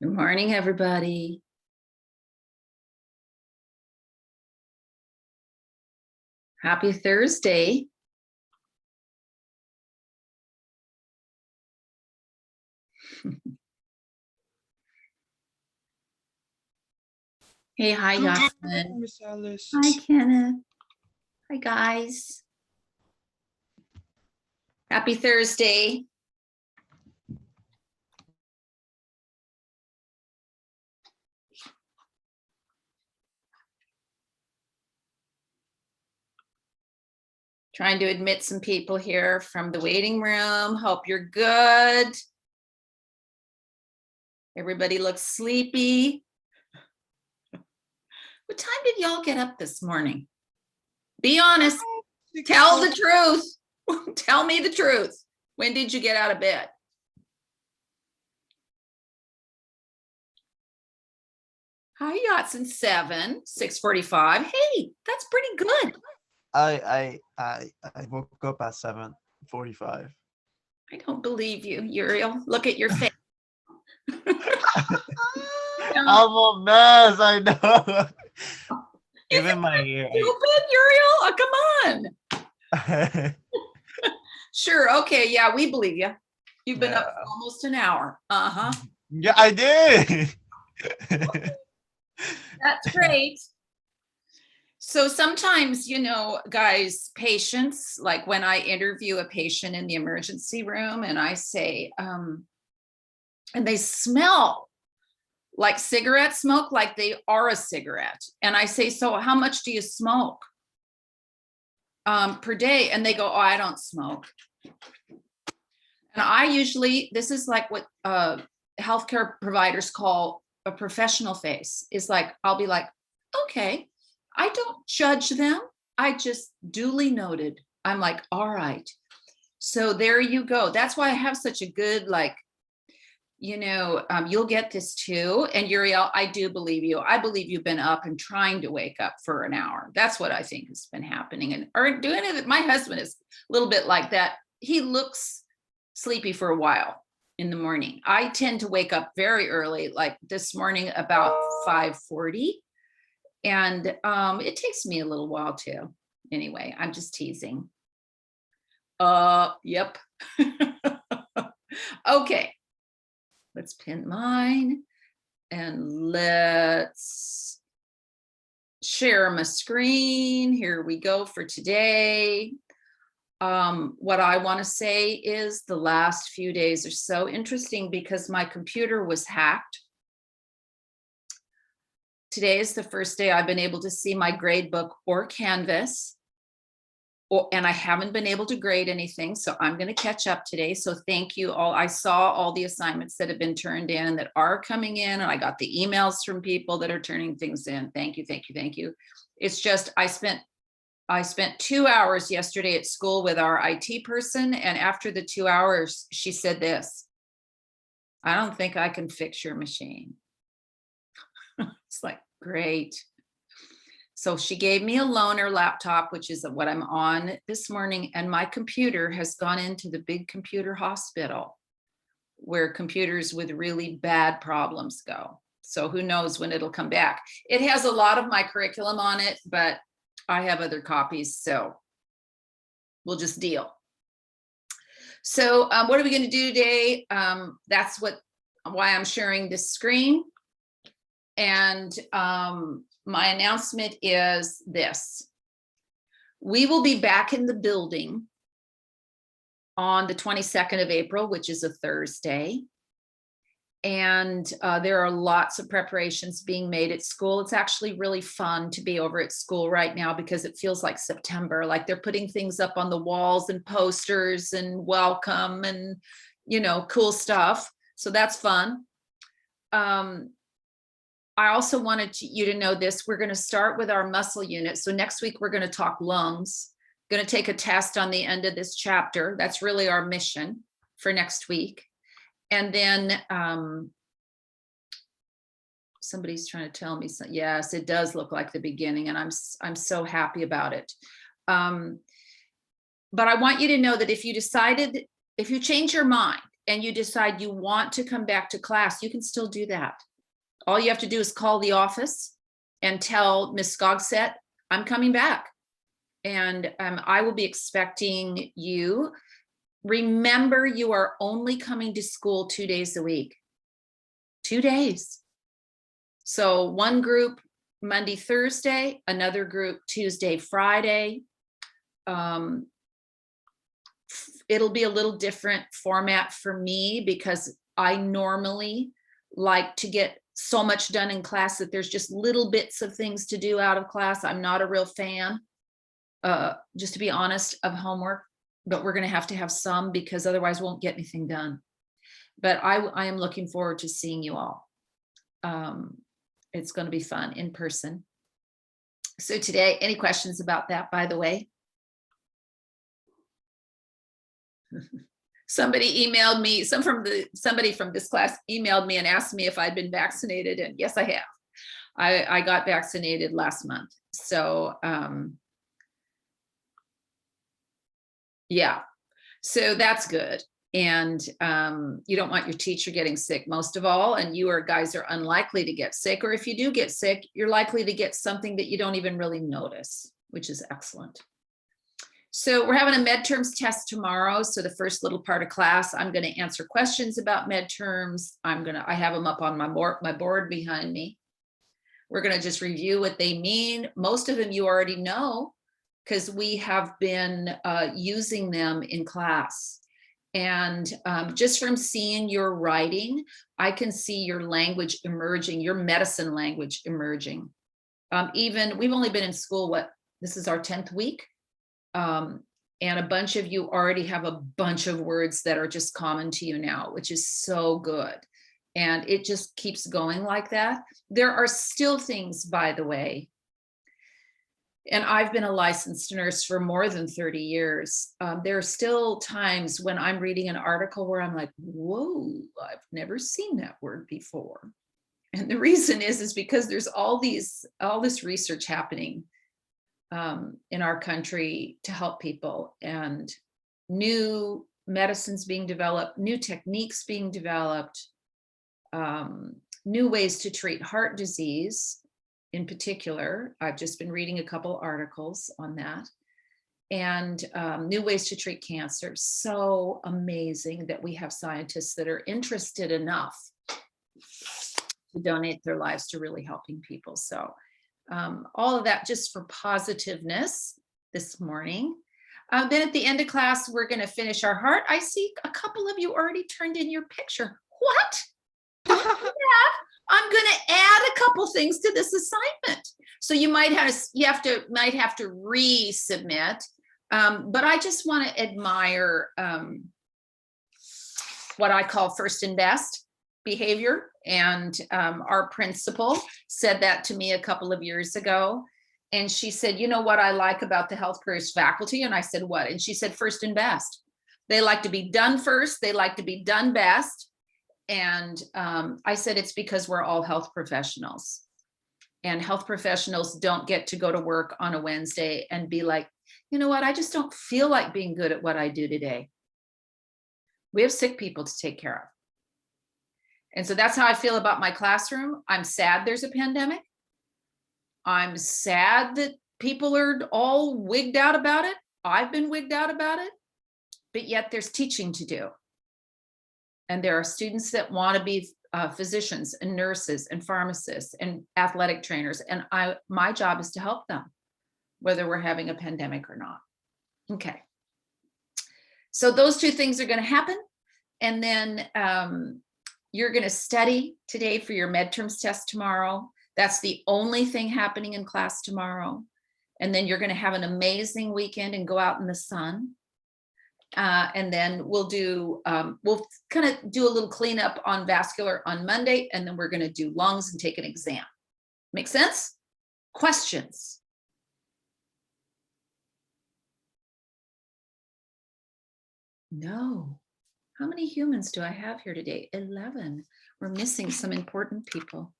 Good morning, everybody. Happy Thursday. Hey, hi, Yasmin. Miss Alice. Hi, Kenneth. Hi, guys. Happy Thursday. Trying to admit some people here from the waiting room. Hope you're good. Everybody looks sleepy. What time did y'all get up this morning? Be honest. Tell the truth. Tell me the truth. When did you get out of bed? Hi, Yatson 7, 6:45. Hey, that's pretty good. I woke up at 7:45. I don't believe you, Uriel. Look at your face. I'm a mess, I know. Even my ear. Stupid, Uriel. Oh, come on. Sure. Okay. Yeah, we believe you. You've been up for almost an hour. Uh-huh. Yeah, I did. That's great. So sometimes, you know, guys, patients, like when I interview a patient in the emergency room and I say, and they smell like cigarette smoke, like they are a cigarette. And I say, so how much do you smoke per day? And they go, oh, I don't smoke. And I usually, this is like what healthcare providers call a professional face. Is like, I'll be like, okay, I don't judge them. I just duly noted. I'm like, all right. So there you go. That's why I have such a good, like, you'll get this too. And Uriel, I do believe you. I believe you've been up and trying to wake up for an hour. That's what I think has been happening. And or doing it. My husband is a little bit like that. He looks sleepy for a while in the morning. I tend to wake up very early, like this morning about 5:40. And it takes me a little while too. Anyway, I'm just teasing. Yep. Okay. Let's pin mine and let's share my screen. Here we go for today. What I want to say is the last few days are so interesting because my computer was hacked. Today is the first day I've been able to see my grade book or Canvas. And I haven't been able to grade anything, so I'm going to catch up today. So thank you all. I saw all the assignments that have been turned in and that are coming in, and I got the emails from people that are turning things in. Thank you, thank you, thank you. It's just I spent 2 hours yesterday at school with our IT person, and after the 2 hours, she said this: "I don't think I can fix your machine." It's like, great. So she gave me a loaner laptop, which is what I'm on this morning, and my computer has gone into the big computer hospital where computers with really bad problems go. So who knows when it'll come back. It has a lot of my curriculum on it, but I have other copies, so we'll just deal. So what are we going to do today? That's why I'm sharing this screen. And my announcement is this: we will be back in the building on the 22nd of April, which is a Thursday. And there are lots of preparations being made at school. It's actually really fun to be over at school right now because it feels like September, like they're putting things up on the walls and posters and welcome and, cool stuff. So that's fun. I also wanted you to know this. We're going to start with our muscle unit. So next week, we're going to talk lungs, going to take a test on the end of this chapter. That's really our mission for next week. And then somebody's trying to tell me, yes, it does look like the beginning, and I'm so happy about it. But I want you to know that if you change your mind and you decide you want to come back to class, you can still do that. All you have to do is call the office and tell Miss Skogset, I'm coming back. And I will be expecting you. Remember, you are only coming to school 2 days a week. 2 days. So one group Monday, Thursday, another group Tuesday, Friday. It'll be a little different format for me because I normally like to get so much done in class that there's just little bits of things to do out of class. I'm not a real fan, just to be honest, of homework, but we're going to have some because otherwise we won't get anything done. But I am looking forward to seeing you all. It's going to be fun in person. So today, any questions about that, by the way? Somebody emailed me, somebody from this class emailed me and asked me if I'd been vaccinated, and yes, I have. I got vaccinated last month. So yeah, so that's good. And you don't want your teacher getting sick most of all, and you guys are unlikely to get sick, or if you do get sick, you're likely to get something that you don't even really notice, which is excellent. So we're having a midterms test tomorrow. So the first little part of class, I'm going to answer questions about midterms. I have them up on my board behind me. We're going to just review what they mean. Most of them you already know because we have been using them in class. And just from seeing your writing, I can see your language emerging, your medicine language emerging. We've only been in school, this is our 10th week. And a bunch of you already have a bunch of words that are just common to you now, which is so good. And it just keeps going like that. There are still things, by the way, And I've been a licensed nurse for more than 30 years. There are still times when I'm reading an article where I'm like, whoa, I've never seen that word before. And the reason is because there's all this research happening in our country to help people, and new medicines being developed, new techniques being developed, new ways to treat heart disease. In particular, I've just been reading a couple articles on that, and new ways to treat cancer. So amazing that we have scientists that are interested enough to donate their lives to really helping people. So all of that just for positiveness this morning. Then at the end of class, we're going to finish our heart. I see a couple of you already turned in your picture. What? Don't do that. I'm going to add a couple things to this assignment. So you might have to resubmit. But I just want to admire what I call first and best behavior. And our principal said that to me a couple of years ago. And she said, you know what I like about the health careers faculty? And I said, what? And she said, first and best. They like to be done first. They like to be done best. And I said, it's because we're all health professionals. And health professionals don't get to go to work on a Wednesday and be like, you know what? I just don't feel like being good at what I do today. We have sick people to take care of. And so that's how I feel about my classroom. I'm sad there's a pandemic. I'm sad that people are all wigged out about it. I've been wigged out about it, but yet there's teaching to do. And there are students that want to be physicians and nurses and pharmacists and athletic trainers. And my job is to help them, whether we're having a pandemic or not. Okay. So those two things are going to happen. And then you're going to study today for your midterms test tomorrow. That's the only thing happening in class tomorrow. And then you're going to have an amazing weekend and go out in the sun. And then we'll kind of do a little cleanup on vascular on Monday, and then we're going to do lungs and take an exam. Make sense? Questions? No. How many humans do I have here today? 11. We're missing some important people.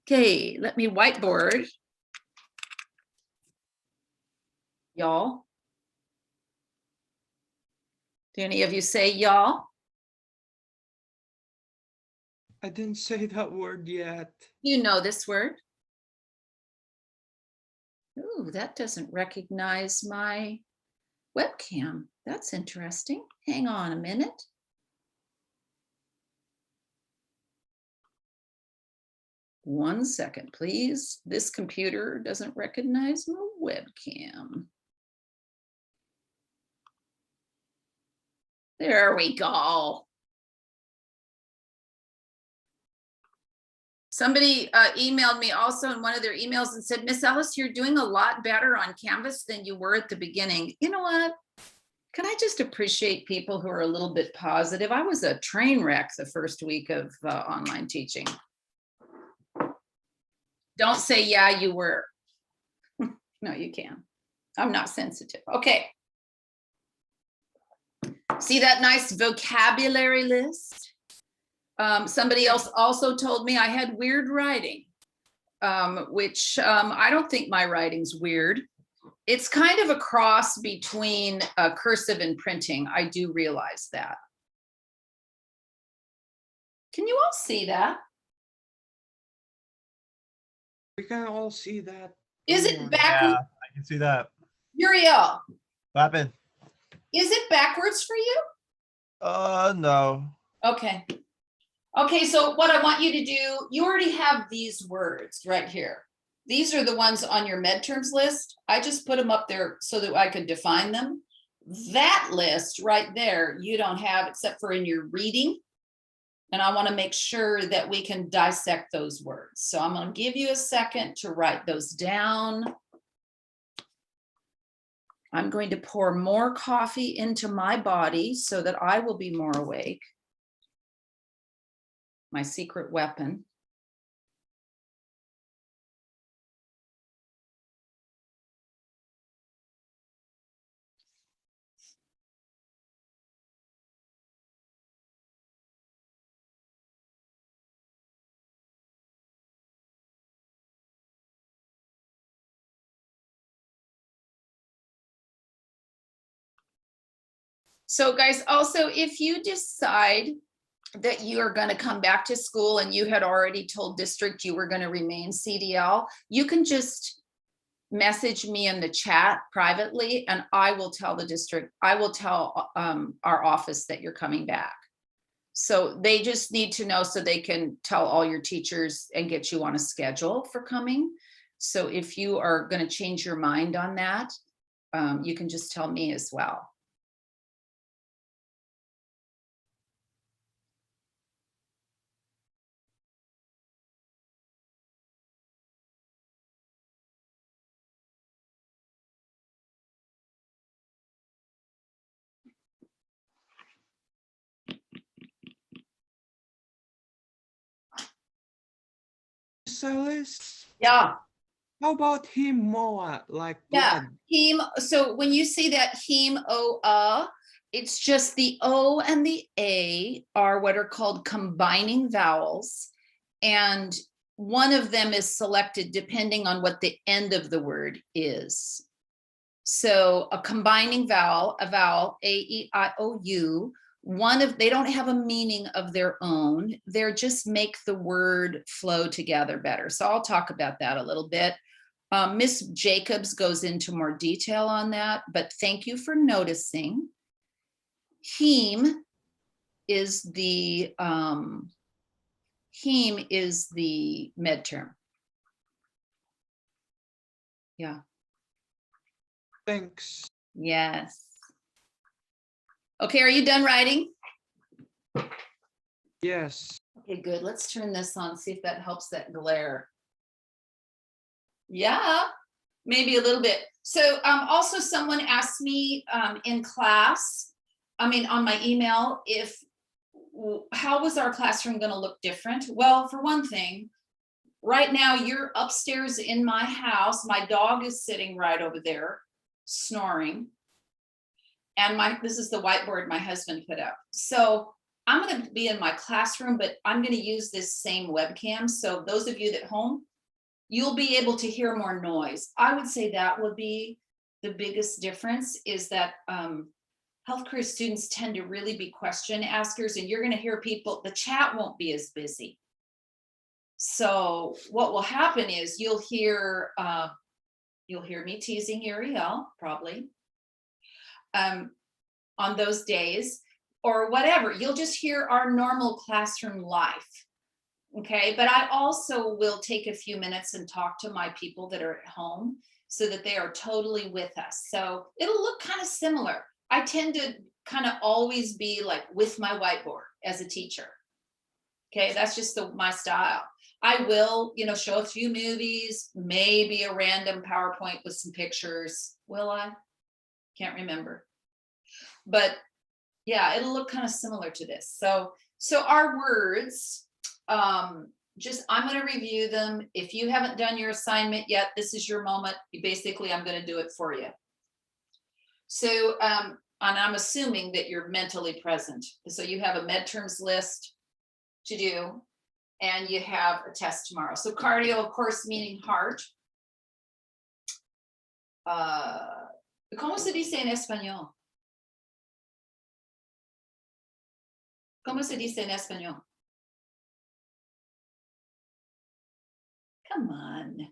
Okay, let me whiteboard. Y'all. Do any of you say y'all? I didn't say that word yet. You know this word? Ooh, that doesn't recognize my webcam. That's interesting. Hang on a minute. One second, please. This computer doesn't recognize my webcam. There we go. Somebody emailed me also in one of their emails and said, Miss Ellis, you're doing a lot better on Canvas than you were at the beginning. You know what? Can I just appreciate people who are a little bit positive? I was a train wreck the first week of online teaching. Don't say, yeah, you were. No, you can. I'm not sensitive. Okay. See that nice vocabulary list? Somebody else also told me I had weird writing, which I don't think my writing's weird. It's kind of a cross between cursive and printing. I do realize that. Can you all see that? We can all see that. Is it Yeah, backwards? I can see that. Uriel, What happened? is it backwards for you? No. Okay. Okay, so what I want you to do, you already have these words right here. These are the ones on your midterms list. I just put them up there so that I could define them. That list right there, you don't have except for in your reading. And I want to make sure that we can dissect those words. So I'm going to give you a second to write those down. I'm going to pour more coffee into my body so that I will be more awake. My secret weapon. So guys, also, if you decide that you are going to come back to school and you had already told district you were going to remain CDL, you can just message me in the chat privately and I will tell the district, I will tell our office that you're coming back. So they just need to know so they can tell all your teachers and get you on a schedule for coming. So if you are going to change your mind on that, you can just tell me as well. Celeste, Yeah. how about him, Moa? Like Yeah, blood? heme. So when you see that heme it's just the O and the A are what are called combining vowels. And one of them is selected depending on what the end of the word is. So a combining vowel, A-E-I-O-U, they don't have a meaning of their own. They're just make the word flow together better. So I'll talk about that a little bit. Miss Jacobs goes into more detail on that, but thank you for noticing. Heme is the med term. Yeah. Thanks. Yes. Okay, are you done writing? Yes. Okay, good. Let's turn this on, see if that helps that glare. Yeah, maybe a little bit. So also someone asked me in class, on my email, how was our classroom going to look different? Well, for one thing, right now you're upstairs in my house. My dog is sitting right over there snoring. And this is the whiteboard my husband put up. So I'm going to be in my classroom, but I'm going to use this same webcam. So those of you at home, you'll be able to hear more noise. I would say that would be the biggest difference, is that health career students tend to really be question askers, and you're going to hear people, the chat won't be as busy. So what will happen is you'll hear me teasing Uriel probably on those days or whatever. You'll just hear our normal classroom life. Okay, but I also will take a few minutes and talk to my people that are at home so that they are totally with us. So it'll look kind of similar. I tend to kind of always be like with my whiteboard as a teacher. Okay, that's just my style. I will, show a few movies, maybe a random PowerPoint with some pictures. Will I? Can't remember. But yeah, it'll look kind of similar to this. So our words, I'm going to review them. If you haven't done your assignment yet, this is your moment. Basically, I'm going to do it for you. So, and I'm assuming that you're mentally present. So you have a midterms list to do, and you have a test tomorrow. So cardio, of course, meaning heart. ¿Cómo se dice en español? ¿Cómo se dice en español? Come on. Did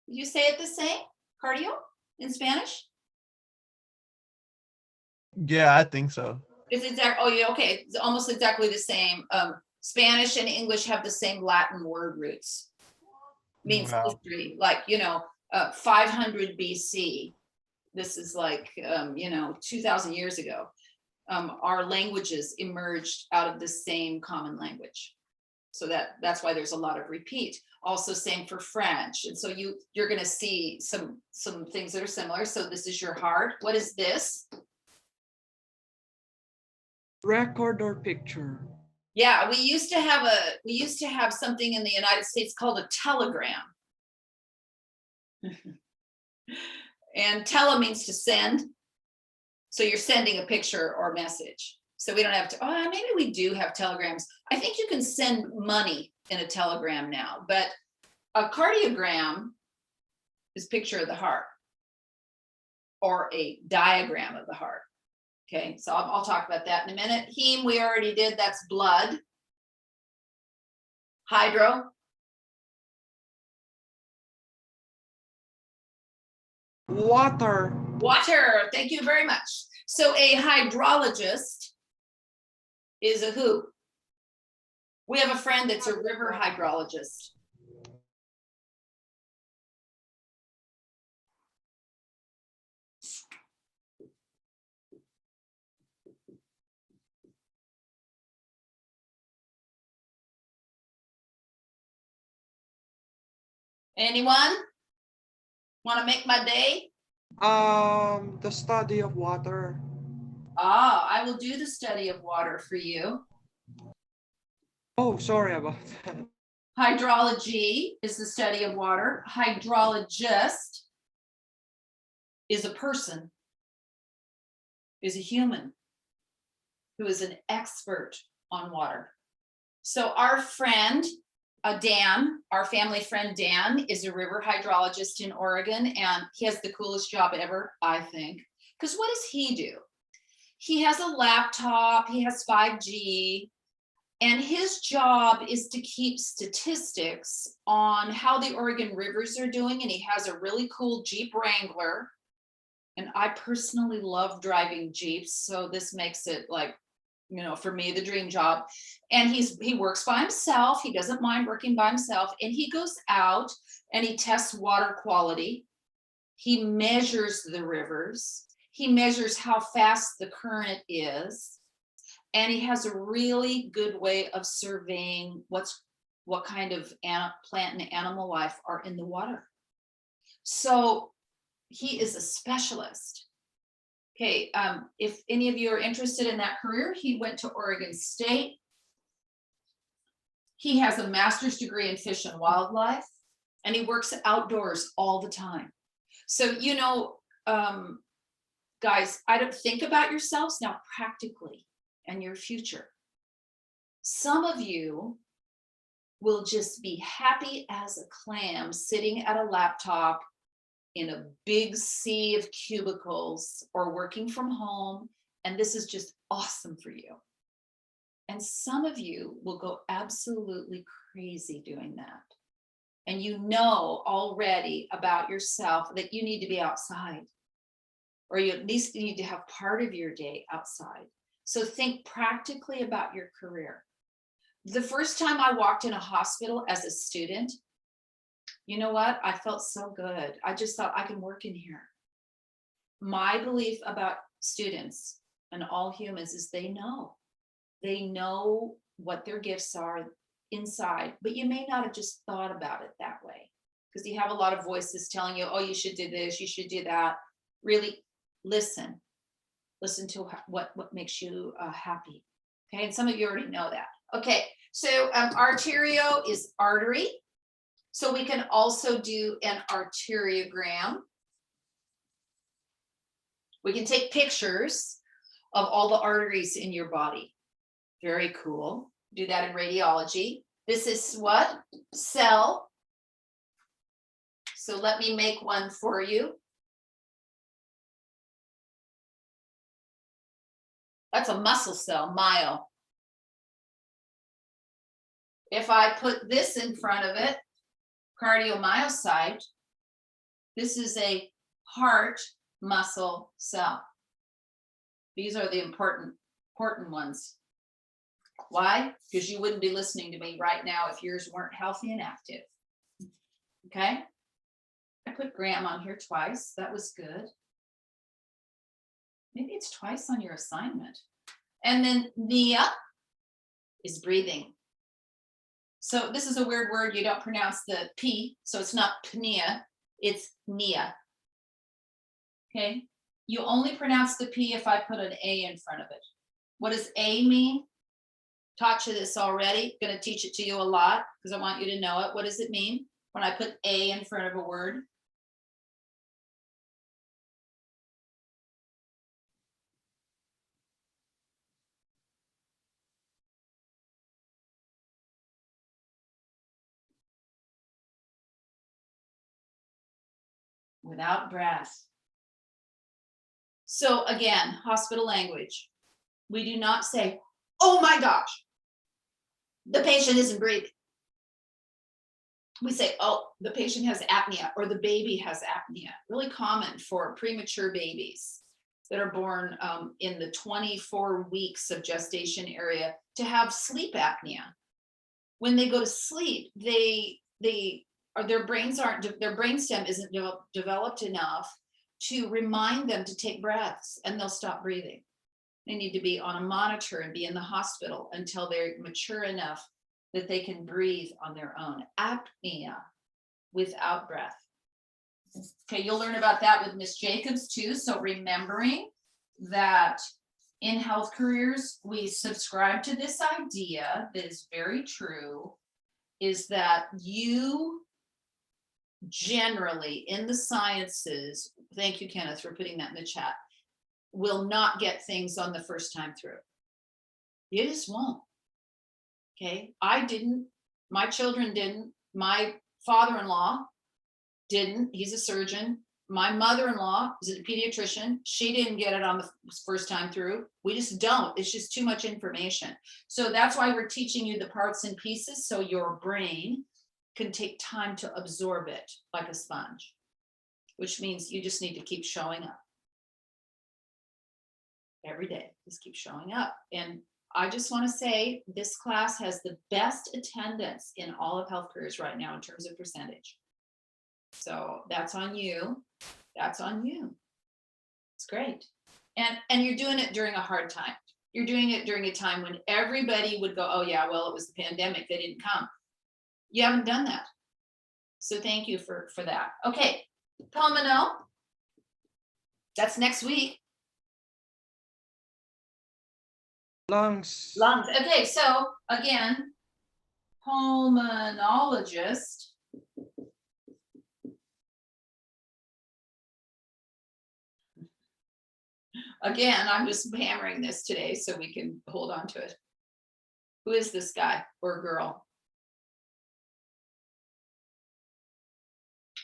you say it the same? Cardio in Spanish? Yeah, I think so. It's exact. Oh, yeah. Okay, it's almost exactly the same. Spanish and English have the same Latin word roots. Means history, like 500 BC. This is like 2,000 years ago. Our languages emerged out of the same common language. So that's why there's a lot of repeat. Also same for French. And so you're going to see some things that are similar. So this is your heart. What is this? Record or picture? Yeah, we used to have something in the United States called a telegram. And tele means to send. So you're sending a picture or message. So we don't have to, maybe we do have telegrams. I think you can send money in a telegram now, but a cardiogram is picture of the heart or a diagram of the heart. Okay, so I'll talk about that in a minute. Heme, we already did, that's blood. Hydro. Water. Water, thank you very much. So a hydrologist is a who? We have a friend that's a river hydrologist. Anyone want to make my day? The study of water. Ah, I will do the study of water for you. Oh, sorry about that. Hydrology is the study of water. Hydrologist is a person, is a human who is an expert on water. So our friend, Dan, our family friend Dan, is a river hydrologist in Oregon, and he has the coolest job ever, I think. Because what does he do? He has a laptop, he has 5G, and his job is to keep statistics on how the Oregon rivers are doing, and he has a really cool Jeep Wrangler. And I personally love driving Jeeps, so this makes it like, you know, for me, the dream job. And he works by himself. He doesn't mind working by himself. And he goes out and he tests water quality. He measures the rivers. He measures how fast the current is. And he has a really good way of surveying what kind of plant and animal life are in the water. So he is a specialist. Okay, if any of you are interested in that career, he went to Oregon State. He has a master's degree in fish and wildlife, and he works outdoors all the time. So, you know, guys, I don't think about yourselves now practically and your future. Some of you will just be happy as a clam sitting at a laptop in a big sea of cubicles or working from home, and this is just awesome for you. And some of you will go absolutely crazy doing that. And you know already about yourself that you need to be outside, or you at least need to have part of your day outside. So think practically about your career. The first time I walked in a hospital as a student, you know what? I felt so good. I just thought I can work in here. My belief about students and all humans is they know what their gifts are inside, but you may not have just thought about it that way because you have a lot of voices telling you, oh, you should do this, you should do that. Really listen to what makes you happy. Okay, and some of you already know that. Okay, so arterio is artery. So we can also do an arteriogram. We can take pictures of all the arteries in your body. Very cool. Do that in radiology. This is what? Cell. So let me make one for you. That's a muscle cell, myo. If I put this in front of it, cardiomyocyte, this is a heart muscle cell. These are the important ones. Why? Because you wouldn't be listening to me right now if yours weren't healthy and active. Okay? I put Graham on here twice. That was good. Maybe it's twice on your assignment. And then Nia is breathing. So this is a weird word. You don't pronounce the P, so it's not pnea, it's Nia. Okay? You only pronounce the P if I put an A in front of it. What does A mean? Taught you this already. Going to teach it to you a lot because I want you to know it. What does it mean when I put A in front of a word? Without breath. So again, hospital language. We do not say, oh my gosh, the patient isn't breathing. We say, oh, the patient has apnea or the baby has apnea. Really common for premature babies that are born in the 24 weeks of gestation area to have sleep apnea. When they go to sleep, their brainstem isn't developed enough to remind them to take breaths, and they'll stop breathing. They need to be on a monitor and be in the hospital until they're mature enough that they can breathe on their own. Apnea, without breath. Okay, you'll learn about that with Miss Jacobs too. So remembering that in health careers, we subscribe to this idea that is very true, is that you generally in the sciences, thank you, Kenneth, for putting that in the chat, will not get things on the first time through. You just won't. Okay, I didn't, my children didn't, my father-in-law didn't, he's a surgeon. My mother-in-law is a pediatrician. She didn't get it on the first time through. We just don't, it's just too much information. So that's why we're teaching you the parts and pieces so your brain can take time to absorb it like a sponge, which means you just need to keep showing up. Every day, just keep showing up. And I just want to say this class has the best attendance in all of health careers right now in terms of percentage. So that's on you. That's on you. It's great. And you're doing it during a hard time. You're doing it during a time when everybody would go, oh yeah, well, it was the pandemic, they didn't come. You haven't done that. So thank you for that. Okay, pulmonal. That's next week. Lungs. Lungs. Okay, so again, pulmonologist. Again, I'm just hammering this today so we can hold on to it. Who is this guy or girl?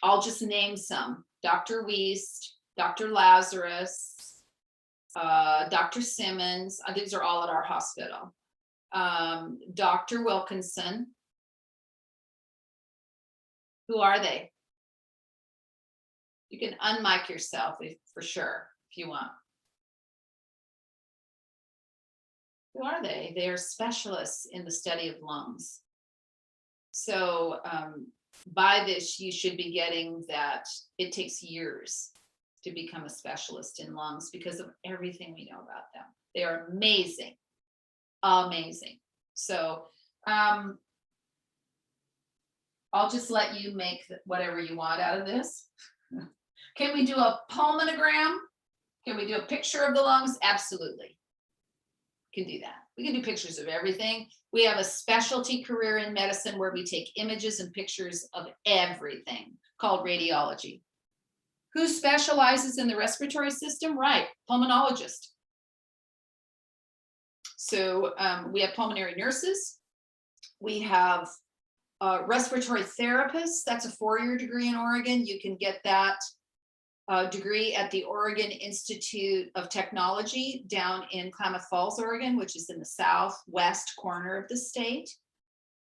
I'll just name some. Dr. Wiest, Dr. Lazarus, Dr. Simmons, these are all at our hospital. Dr. Wilkinson. Who are they? You can unmic yourself for sure, if you want. Who are they? They are specialists in the study of lungs. So by this, you should be getting that it takes years to become a specialist in lungs because of everything we know about them. They are amazing, amazing. So I'll just let you make whatever you want out of this. Can we do a pulmonogram? Can we do a picture of the lungs? Absolutely. Can do that. We can do pictures of everything. We have a specialty career in medicine where we take images and pictures of everything called radiology. Who specializes in the respiratory system? Right, pulmonologist. So we have pulmonary nurses. We have respiratory therapists. That's a 4-year degree in Oregon. You can get that degree at the Oregon Institute of Technology down in Klamath Falls, Oregon, which is in the southwest corner of the state.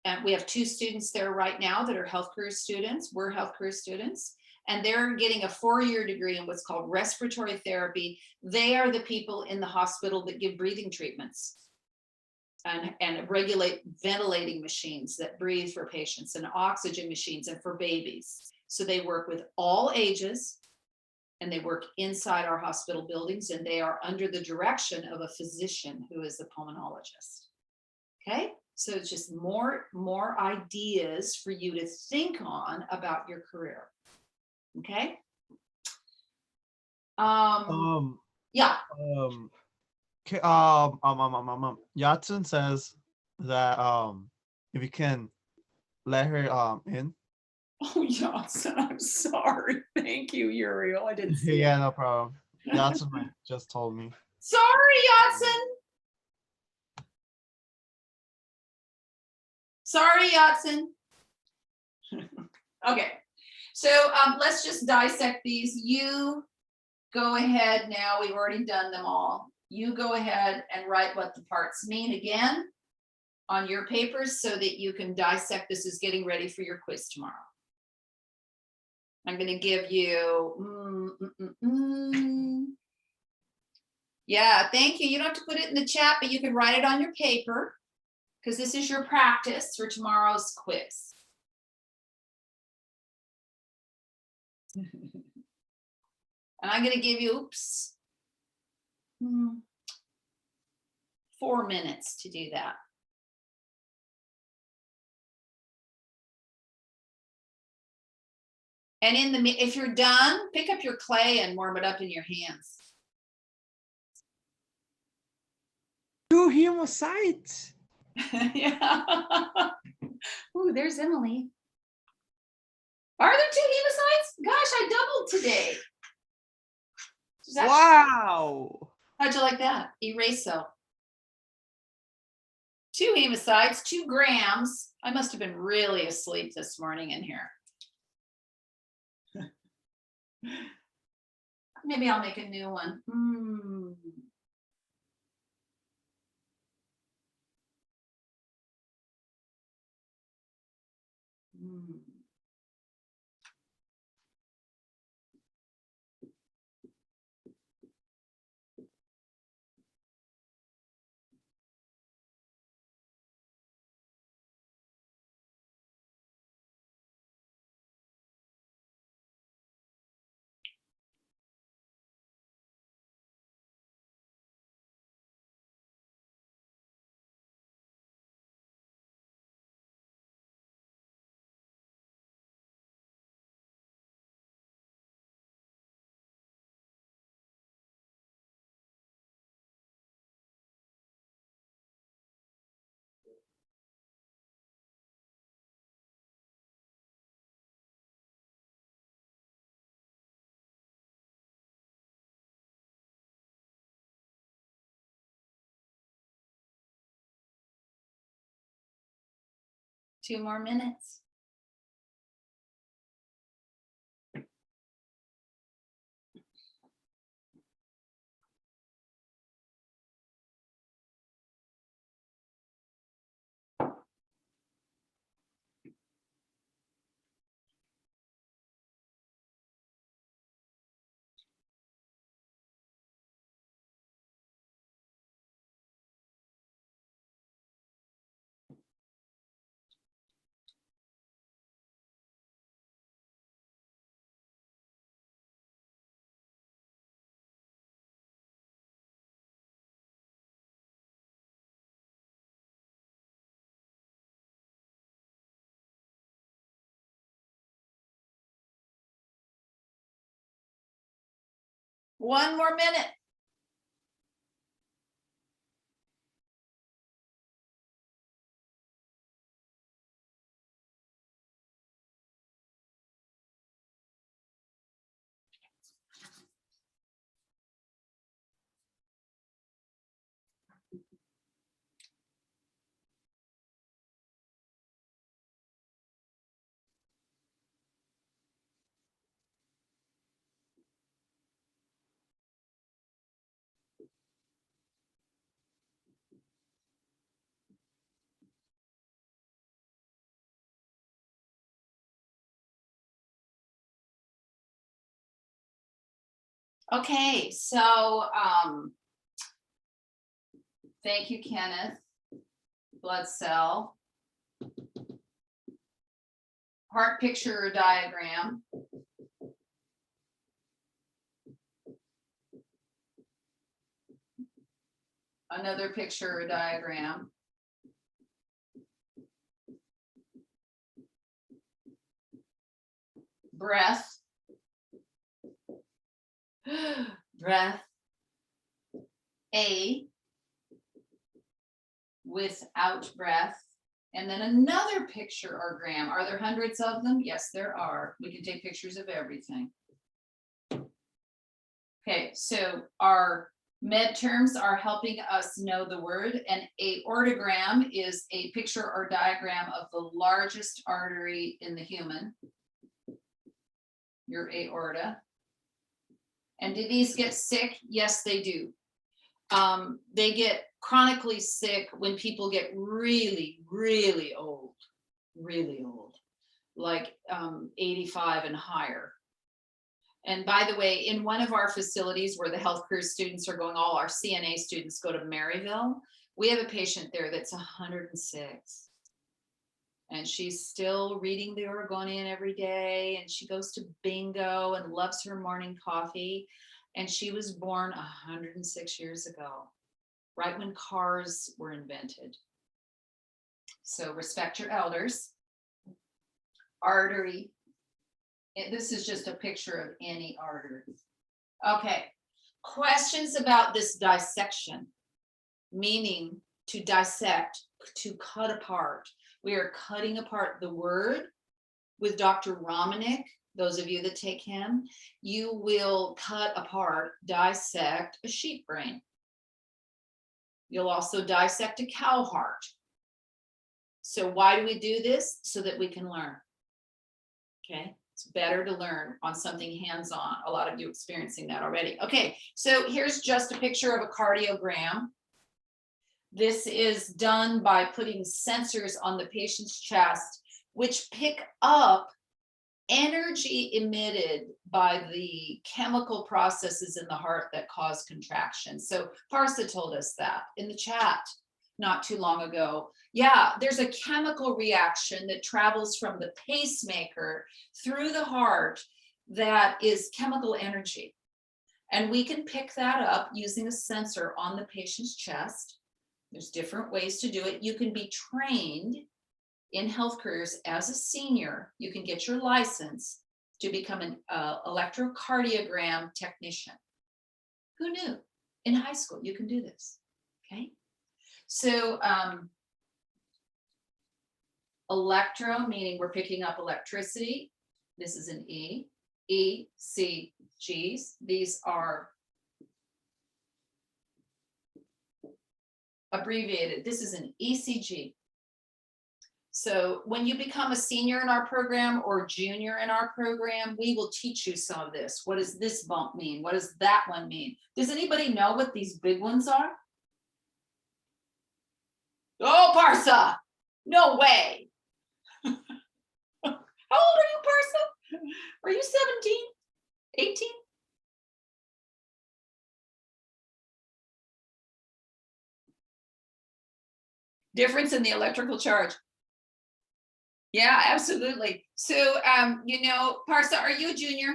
And we have 2 students there right now that are health career students. We're health career students. And they're getting a 4-year degree in what's called respiratory therapy. They are the people in the hospital that give breathing treatments and regulate ventilating machines that breathe for patients and oxygen machines and for babies. So they work with all ages and they work inside our hospital buildings, and they are under the direction of a physician who is a pulmonologist. Okay, so it's just more ideas for you to think on about your career. Okay. Yeah. Yatsun says that if you can let her in. Oh, Johnson, I'm sorry. Thank you, Uriel. I didn't see Yeah, it. no problem. Yatsun just told me. Sorry, Yatsun. Sorry, Yatsun. Okay, so let's just dissect these. You go ahead now, we've already done them all. You go ahead and write what the parts mean again on your papers so that you can dissect this as getting ready for your quiz tomorrow. I'm going to give you, yeah, thank you. You don't have to put it in the chat, but you can write it on your paper because this is your practice for tomorrow's quiz. And I'm going to give you, 4 minutes to do that. And if you're done, pick up your clay and warm it up in your hands. 2 hemocytes. Yeah. Ooh, there's Emily. Are there 2 hemocytes? Gosh, I doubled today. Wow. How'd you like that? Eraso. 2 hemocytes, 2 grams. I must have been really asleep this morning in here. Maybe I'll make a new one. Two more minutes. One more minute. Okay, so thank you, Kenneth. Blood cell. Heart picture or diagram. Another picture or diagram. Breath. Breath. A. Without breath. And then another picture or gram. Are there hundreds of them? Yes, there are. We can take pictures of everything. Okay, so our med terms are helping us know the word. An aortogram is a picture or diagram of the largest artery in the human, your aorta. And do these get sick? Yes, they do. They get chronically sick when people get really, really old, like 85 and higher. And by the way, in one of our facilities where the health career students are going, all our CNA students go to Maryville, we have a patient there that's 106. And she's still reading the Oregonian every day, and she goes to bingo and loves her morning coffee. And she was born 106 years ago, right when cars were invented. So respect your elders. Artery. This is just a picture of any artery. Okay, questions about this dissection, meaning to dissect, to cut apart. We are cutting apart the word with Dr. Romanek. Those of you that take him, you will cut apart, dissect a sheep brain. You'll also dissect a cow heart. So why do we do this? So that we can learn. Okay, it's better to learn on something hands-on. A lot of you experiencing that already. Okay, so here's just a picture of a cardiogram. This is done by putting sensors on the patient's chest, which pick up energy emitted by the chemical processes in the heart that cause contraction. So Parsa told us that in the chat not too long ago. Yeah, there's a chemical reaction that travels from the pacemaker through the heart that is chemical energy. And we can pick that up using a sensor on the patient's chest. There's different ways to do it. You can be trained in health careers as a senior. You can get your license to become an electrocardiogram technician. Who knew? In high school, you can do this, okay? So electro, meaning we're picking up electricity. This is an E. ECGs. These are abbreviated. This is an ECG. So when you become a senior in our program or junior in our program, we will teach you some of this. What does this bump mean? What does that one mean? Does anybody know what these big ones are? Oh, Parsa, no way. How old are you, Parsa? Are you 17, 18? Difference in the electrical charge. Yeah, absolutely. So, you know, Parsa, are you a junior?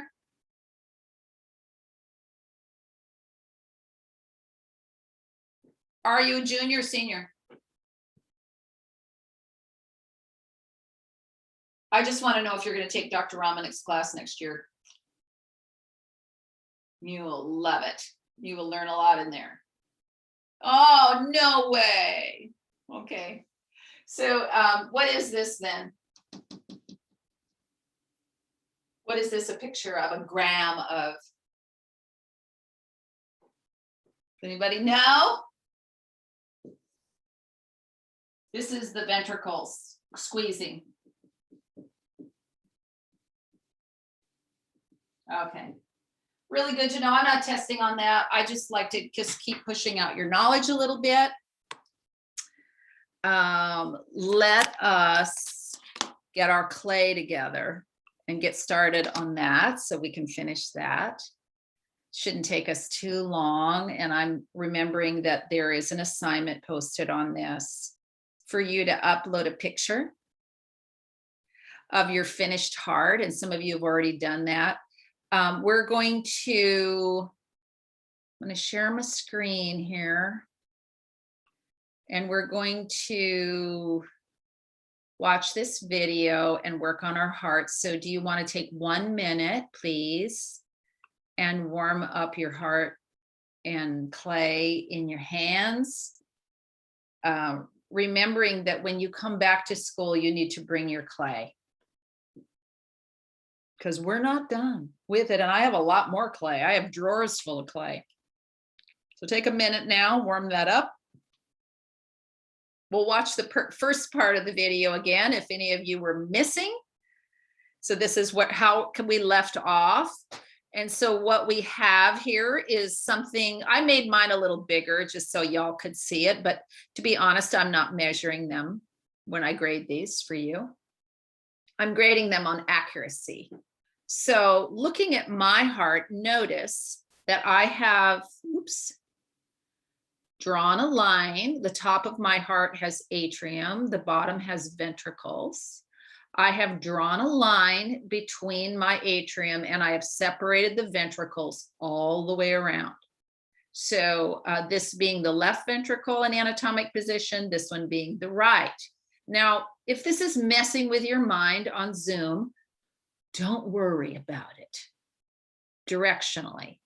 Are you a junior or senior? I just want to know if you're going to take Dr. Romanek's class next year. You will love it. You will learn a lot in there. Oh, no way. Okay. So what is this then? What is this a picture of? A gram of? Anybody know? This is the ventricles squeezing. Okay. Really good to know. I'm not testing on that. I just like to just keep pushing out your knowledge a little bit. Let us get our clay together and get started on that so we can finish that. Shouldn't take us too long. And I'm remembering that there is an assignment posted on this for you to upload a picture of your finished heart. And some of you have already done that. I'm going to share my screen here. And we're going to watch this video and work on our hearts. So do you want to take 1 minute, please, and warm up your heart and clay in your hands? Remembering that when you come back to school, you need to bring your clay, because we're not done with it. And I have a lot more clay. I have drawers full of clay. So take a minute now, warm that up. We'll watch the first part of the video again, if any of you were missing. So this is how we left off. And so what we have here is something, I made mine a little bigger just so y'all could see it, but to be honest, I'm not measuring them when I grade these for you. I'm grading them on accuracy. So looking at my heart, notice that I have, oops, drawn a line. The top of my heart has atrium, the bottom has ventricles. I have drawn a line between my atrium and I have separated the ventricles all the way around. So this being the left ventricle in anatomic position, this one being the right. Now, if this is messing with your mind on Zoom, don't worry about it directionally,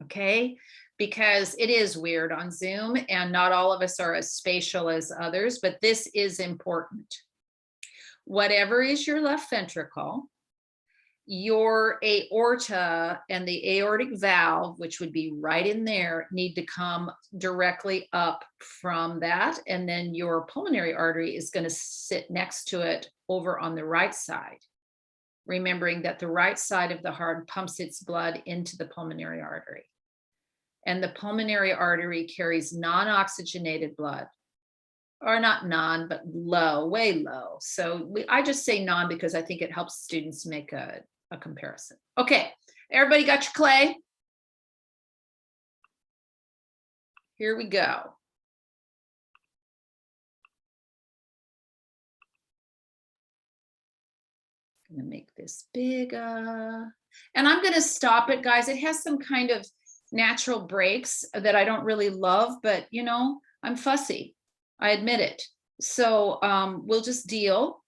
okay? Because it is weird on Zoom and not all of us are as spatial as others, but this is important. Whatever is your left ventricle, your aorta and the aortic valve, which would be right in there, need to come directly up from that. And then your pulmonary artery is going to sit next to it over on the right side. Remembering that the right side of the heart pumps its blood into the pulmonary artery. And the pulmonary artery carries non-oxygenated blood. Or not non, but low, way low. So I just say non because I think it helps students make a comparison. Okay, everybody got your clay? Here we go. I'm gonna make this bigger. And I'm gonna stop it, guys. It has some kind of natural breaks that I don't really love, but you know, I'm fussy. I admit it. So we'll just deal.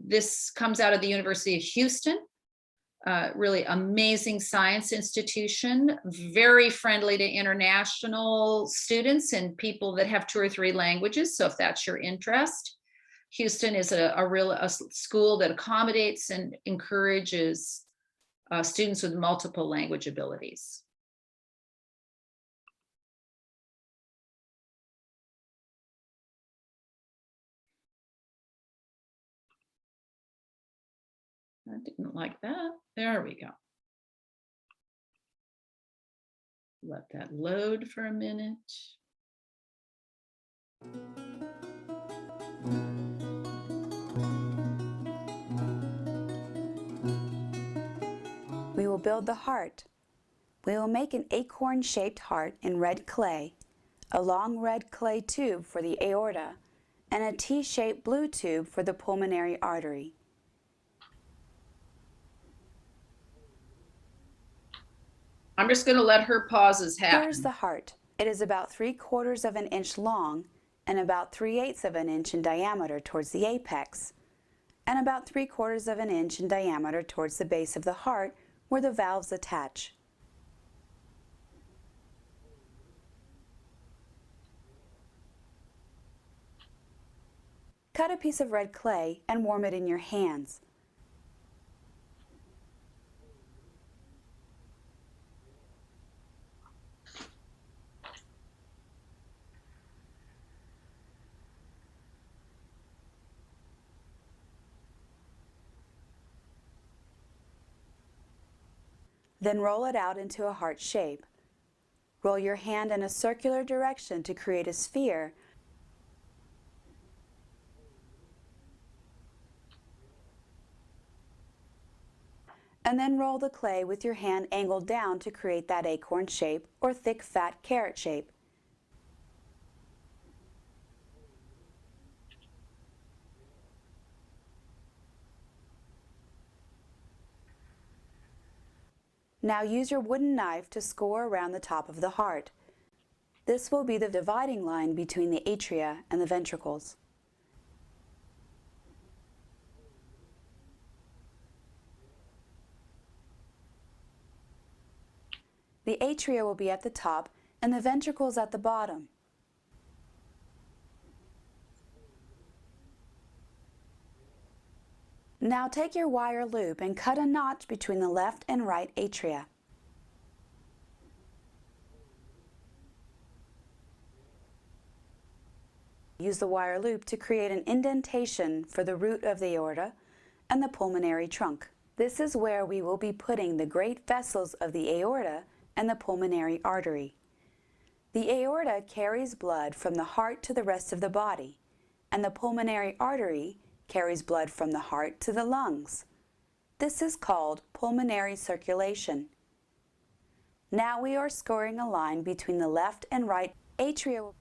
This comes out of the University of Houston, really amazing science institution, very friendly to international students and people that have 2 or 3 languages. So if that's your interest, Houston is a school that accommodates and encourages students with multiple language abilities. I didn't like that. There we go. Let that load for a minute. We will build the heart. We will make an acorn-shaped heart in red clay, a long red clay tube for the aorta, and a T-shaped blue tube for the pulmonary artery. I'm just going to let her pauses happen. Here's the heart. It is about 3/4 of an inch long and about 3/8 of an inch in diameter towards the apex, and about 3/4 of an inch in diameter towards the base of the heart where the valves attach. Cut a piece of red clay and warm it in your hands. Then roll it out into a heart shape. Roll your hand in a circular direction to create a sphere. And then roll the clay with your hand angled down to create that acorn shape or thick fat carrot shape. Now use your wooden knife to score around the top of the heart. This will be the dividing line between the atria and the ventricles. The atria will be at the top and the ventricles at the bottom. Now take your wire loop and cut a notch between the left and right atria. Use the wire loop to create an indentation for the root of the aorta and the pulmonary trunk. This is where we will be putting the great vessels of the aorta and the pulmonary artery. The aorta carries blood from the heart to the rest of the body, and the pulmonary artery carries blood from the heart to the lungs. This is called pulmonary circulation. Now we are scoring a line between the left and right atrial.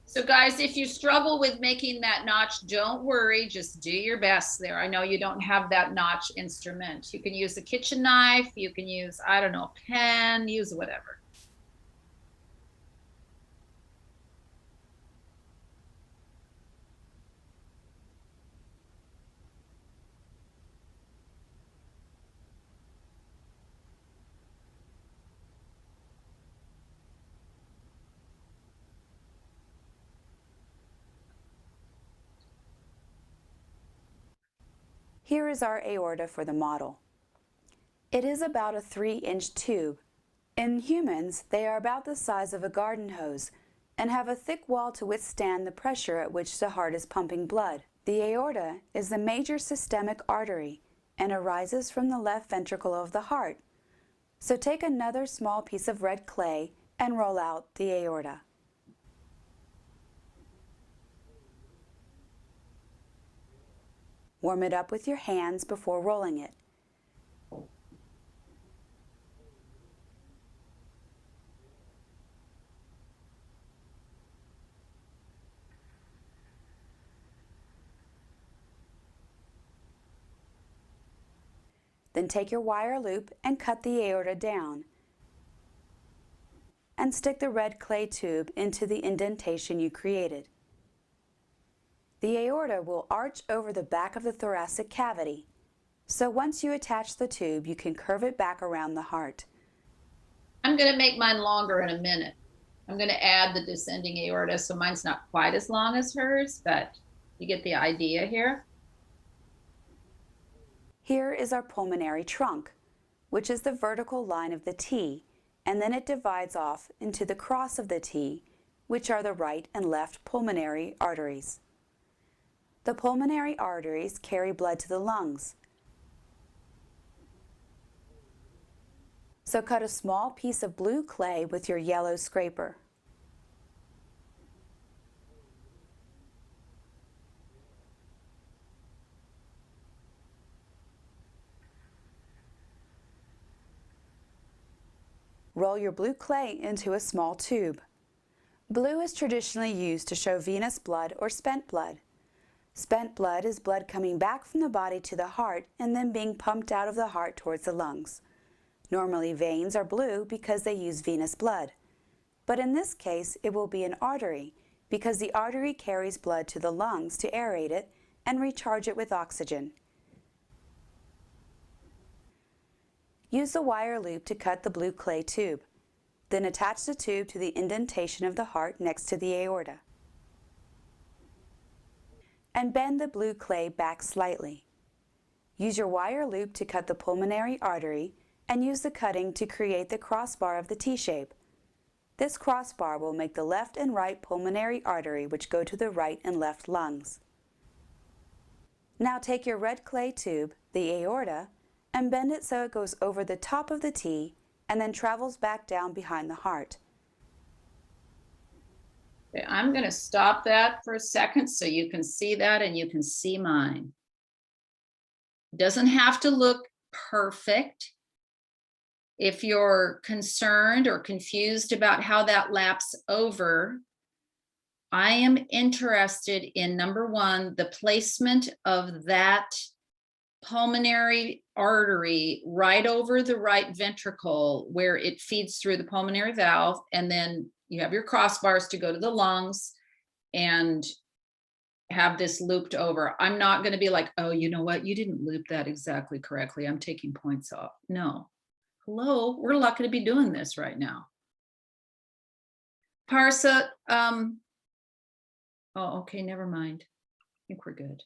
So guys, if you struggle with making that notch, don't worry, just do your best there. I know you don't have that notch instrument. You can use a kitchen knife, you can use, I don't know, a pen, use whatever. Here is our aorta for the model. It is about a 3-inch tube. In humans, they are about the size of a garden hose and have a thick wall to withstand the pressure at which the heart is pumping blood. The aorta is the major systemic artery and arises from the left ventricle of the heart. So take another small piece of red clay and roll out the aorta. Warm it up with your hands before rolling it. Then take your wire loop and cut the aorta down and stick the red clay tube into the indentation you created. The aorta will arch over the back of the thoracic cavity, so once you attach the tube, you can curve it back around the heart. I'm going to make mine longer in a minute. I'm going to add the descending aorta, so mine's not quite as long as hers, but you get the idea here. Here is our pulmonary trunk, which is the vertical line of the T, and then it divides off into the cross of the T, which are the right and left pulmonary arteries. The pulmonary arteries carry blood to the lungs. So cut a small piece of blue clay with your yellow scraper. Roll your blue clay into a small tube. Blue is traditionally used to show venous blood or spent blood. Spent blood is blood coming back from the body to the heart and then being pumped out of the heart towards the lungs. Normally veins are blue because they use venous blood. But in this case, it will be an artery because the artery carries blood to the lungs to aerate it and recharge it with oxygen. Use the wire loop to cut the blue clay tube. Then attach the tube to the indentation of the heart next to the aorta. And bend the blue clay back slightly. Use your wire loop to cut the pulmonary artery and use the cutting to create the crossbar of the T-shape. This crossbar will make the left and right pulmonary artery which go to the right and left lungs. Now take your red clay tube, the aorta, and bend it so it goes over the top of the T and then travels back down behind the heart. Okay, I'm going to stop that for a second so you can see that and you can see mine. It doesn't have to look perfect. If you're concerned or confused about how that laps over, I am interested in, number one, the placement of that pulmonary artery right over the right ventricle where it feeds through the pulmonary valve, and then you have your crossbars to go to the lungs and have this looped over. I'm not going to be like, oh, you know what? You didn't loop that exactly correctly. I'm taking points off. No. Hello, we're lucky to be doing this right now. Parsa, oh, okay, never mind. I think we're good.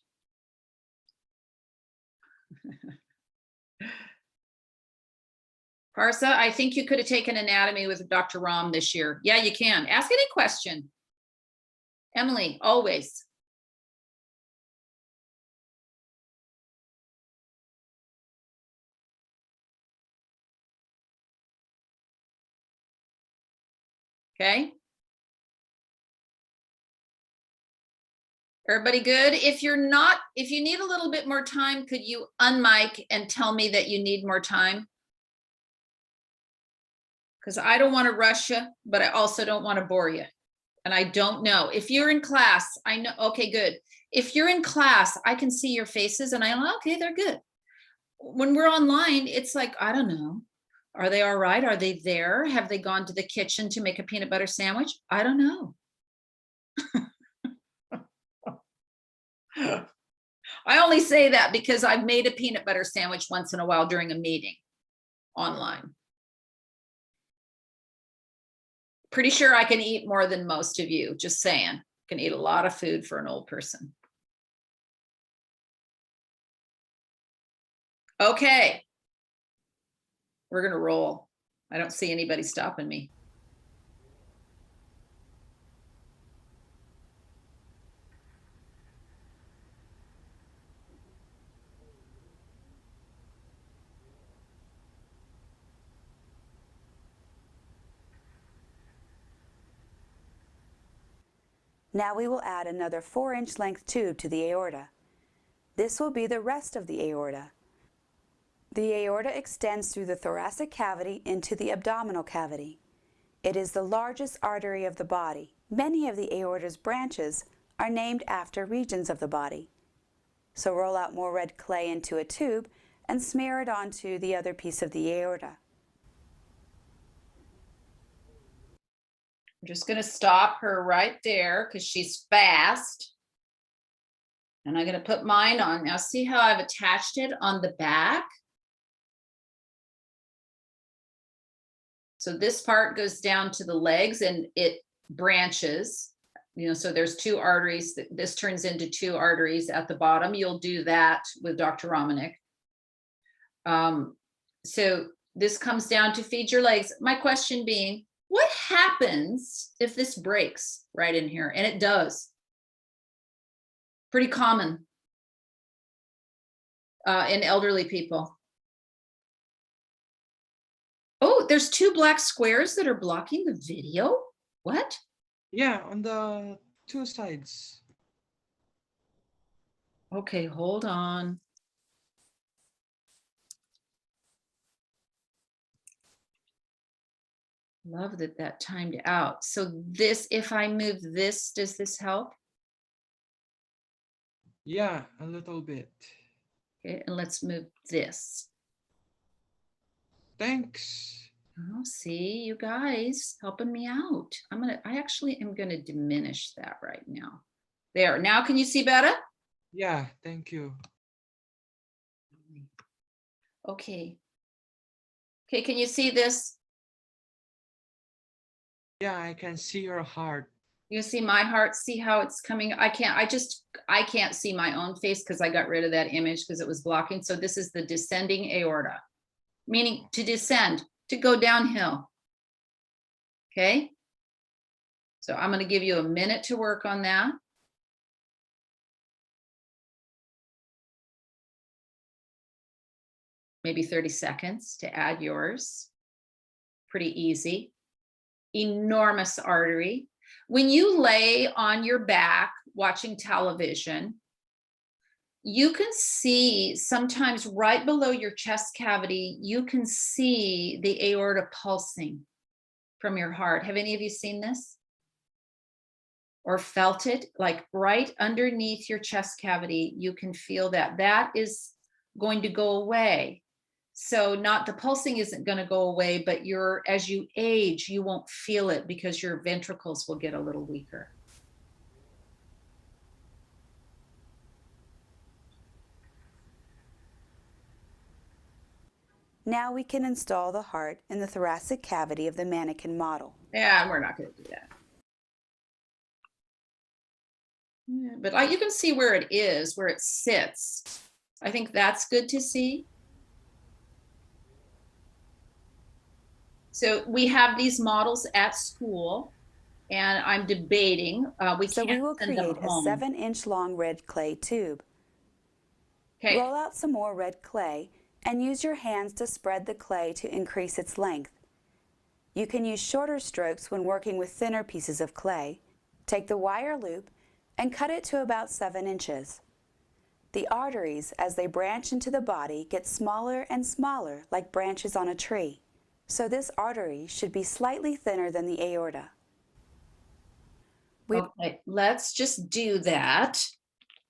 Parsa, I think you could have taken anatomy with Dr. Ram this year. Yeah, you can. Ask any question. Emily, always. Okay. Everybody good? If you need a little bit more time, could you unmic and tell me that you need more time? Because I don't want to rush you, but I also don't want to bore you. And I don't know. If you're in class, I know, okay, good. If you're in class, I can see your faces and I'm like, okay, they're good. When we're online, it's like, I don't know. Are they all right? Are they there? Have they gone to the kitchen to make a peanut butter sandwich? I don't know. I only say that because I've made a peanut butter sandwich once in a while during a meeting online. Pretty sure I can eat more than most of you, just saying. Can eat a lot of food for an old person. Okay. We're gonna roll. I don't see anybody stopping me. Now we will add another 4-inch length tube to the aorta. This will be the rest of the aorta. The aorta extends through the thoracic cavity into the abdominal cavity. It is the largest artery of the body. Many of the aorta's branches are named after regions of the body. So roll out more red clay into a tube and smear it onto the other piece of the aorta. I'm just gonna stop her right there because she's fast. And I'm gonna put mine on. Now see how I've attached it on the back? So this part goes down to the legs and it branches, so there's 2 arteries. This turns into 2 arteries at the bottom. You'll do that with Dr. Romanek. So this comes down to feed your legs. My question being, what happens if this breaks right in here? And it does. Pretty common in elderly people. Oh, there's 2 black squares that are blocking the video. What? Yeah, on the 2 sides. Okay, hold on. Love that timed out. So this, if I move this, does this help? Yeah, a little bit. Okay, and let's move this. Thanks. Oh, see, you guys helping me out. I actually am gonna diminish that right now. There, now can you see better? Yeah, thank you. Okay. Okay, can you see this? Yeah, I can see your heart. You see my heart, see how it's coming. I can't see my own face because I got rid of that image because it was blocking. So this is the descending aorta, meaning to descend, to go downhill. Okay. So I'm going to give you a minute to work on that. Maybe 30 seconds to add yours. Pretty easy. Enormous artery. When you lay on your back watching television, you can see sometimes right below your chest cavity, you can see the aorta pulsing from your heart. Have any of you seen this? Or felt it? Like right underneath your chest cavity, you can feel that. That is going to go away. So the pulsing isn't going to go away, but as you age, you won't feel it because your ventricles will get a little weaker. Now we can install the heart in the thoracic cavity of the mannequin model. Yeah, we're not going to do that. Yeah, but you can see where it is, where it sits. I think that's good to see. So we have these models at school, and I'm debating. So we will create a 7-inch long red clay tube. Okay. Roll out some more red clay and use your hands to spread the clay to increase its length. You can use shorter strokes when working with thinner pieces of clay. Take the wire loop and cut it to about 7 inches. The arteries, as they branch into the body, get smaller and smaller like branches on a tree. So this artery should be slightly thinner than the aorta. Okay, let's just do that.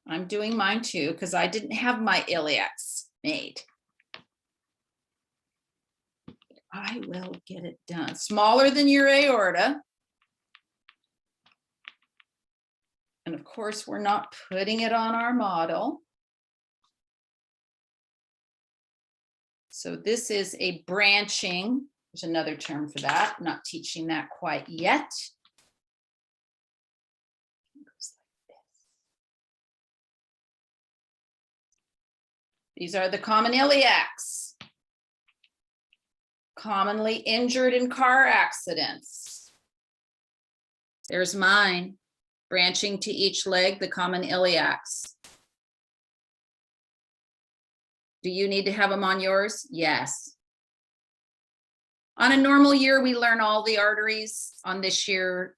I'm doing mine too, because I didn't have my iliacs made. I will get it done. Smaller than your aorta. And of course, we're not putting it on our model. So this is a branching. There's another term for that. I'm not teaching that quite yet. These are the common iliacs. Commonly injured in car accidents. There's mine, branching to each leg, the common iliacs. Do you need to have them on yours? Yes. On a normal year, we learn all the arteries. On this year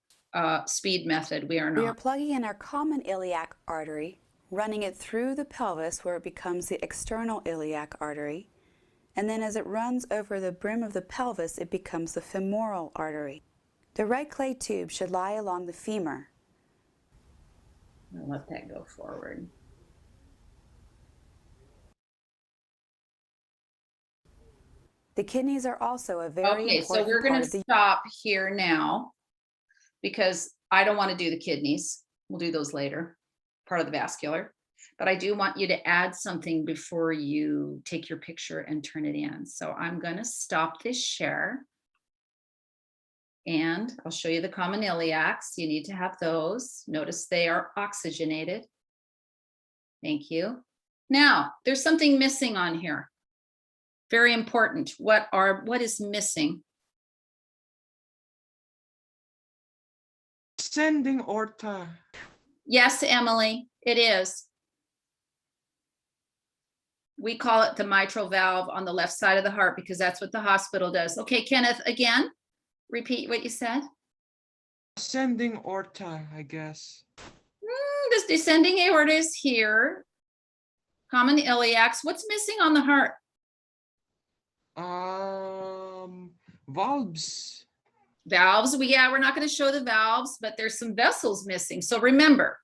speed method, we are We are not. plugging in our common iliac artery, running it through the pelvis where it becomes the external iliac artery, and then as it runs over the brim of the pelvis, it becomes the femoral artery. The red clay tube should lie along the femur. I'll let that go forward. The kidneys are also a very Okay, so important we're part gonna of the stop here now because I don't want to do the kidneys. We'll do those later, part of the vascular. But I do want you to add something before you take your picture and turn it in. So I'm gonna stop this share. And I'll show you the common iliacs. You need to have those. Notice they are oxygenated. Thank you. Now, there's something missing on here. Very important. What is missing? Ascending aorta. Yes, Emily, it is. We call it the mitral valve on the left side of the heart because that's what the hospital does. Okay, Kenneth, again, repeat what you said. Ascending aorta, I guess. This descending aorta is here. Common iliacs. What's missing on the heart? Valves. Valves. We're not going to show the valves, but there's some vessels missing. So remember,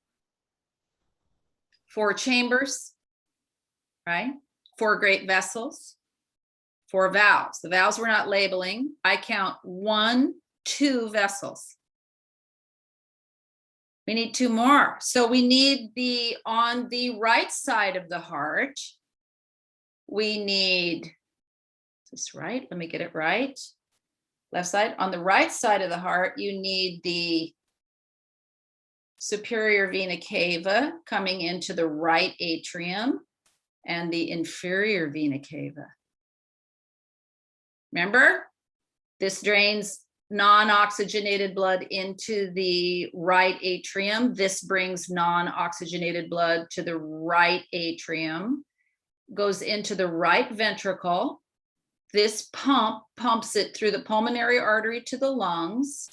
4 chambers, right? 4 great vessels, 4 valves. The valves we're not labeling. I count 1, 2 vessels. We need 2 more. So we need on the right side of the heart, we need, is this right? Let me get it right. Left side. On the right side of the heart, you need the superior vena cava coming into the right atrium and the inferior vena cava. Remember, this drains non-oxygenated blood into the right atrium. This brings non-oxygenated blood to the right atrium, goes into the right ventricle. This pumps it through the pulmonary artery to the lungs.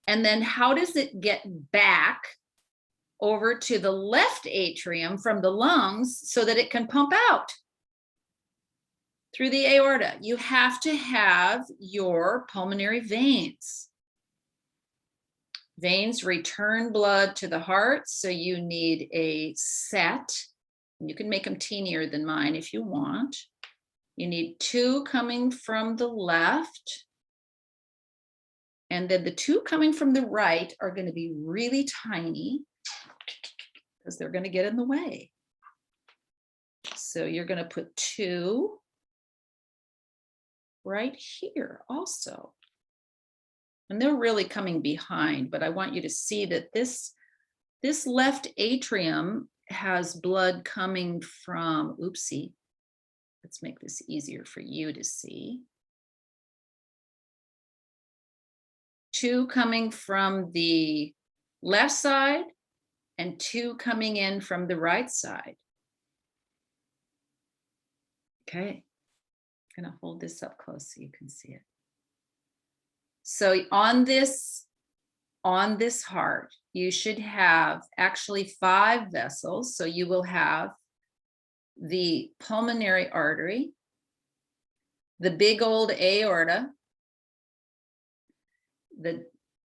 And then how does it get back over to the left atrium from the lungs so that it can pump out? Through the aorta. You have to have your pulmonary veins. Veins return blood to the heart, so you need a set. You can make them teenier than mine if you want. You need 2 coming from the left. And then the 2 coming from the right are going to be really tiny because they're going to get in the way. So you're going to put 2 right here also. And they're really coming behind, but I want you to see that this left atrium has blood coming from, oopsie, let's make this easier for you to see. 2 coming from the left side and 2 coming in from the right side. Okay. I'm gonna hold this up close so you can see it. So on this heart, you should have actually 5 vessels. So you will have the pulmonary artery, the big old aorta,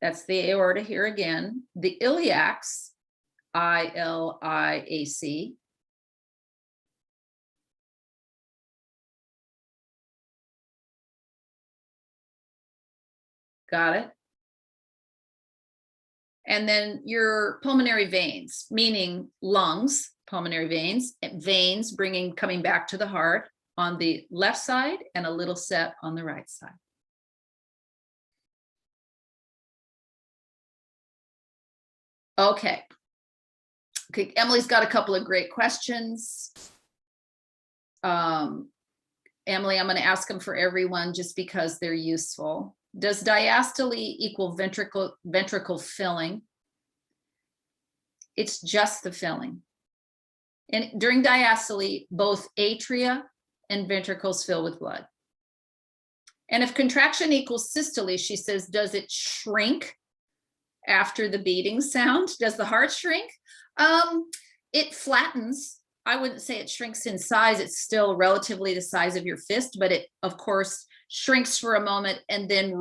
that's the aorta here again, the iliacs, ILIAC, got it? And then your pulmonary veins, meaning lungs, pulmonary veins, coming back to the heart on the left side and a little set on the right side. Okay. Okay, Emily's got a couple of great questions. Emily, I'm going to ask them for everyone just because they're useful. Does diastole equal ventricle filling? It's just the filling. And during diastole, both atria and ventricles fill with blood. And if contraction equals systole, she says, does it shrink after the beating sound? Does the heart shrink? It flattens. I wouldn't say it shrinks in size. It's still relatively the size of your fist, but it, of course, shrinks for a moment and then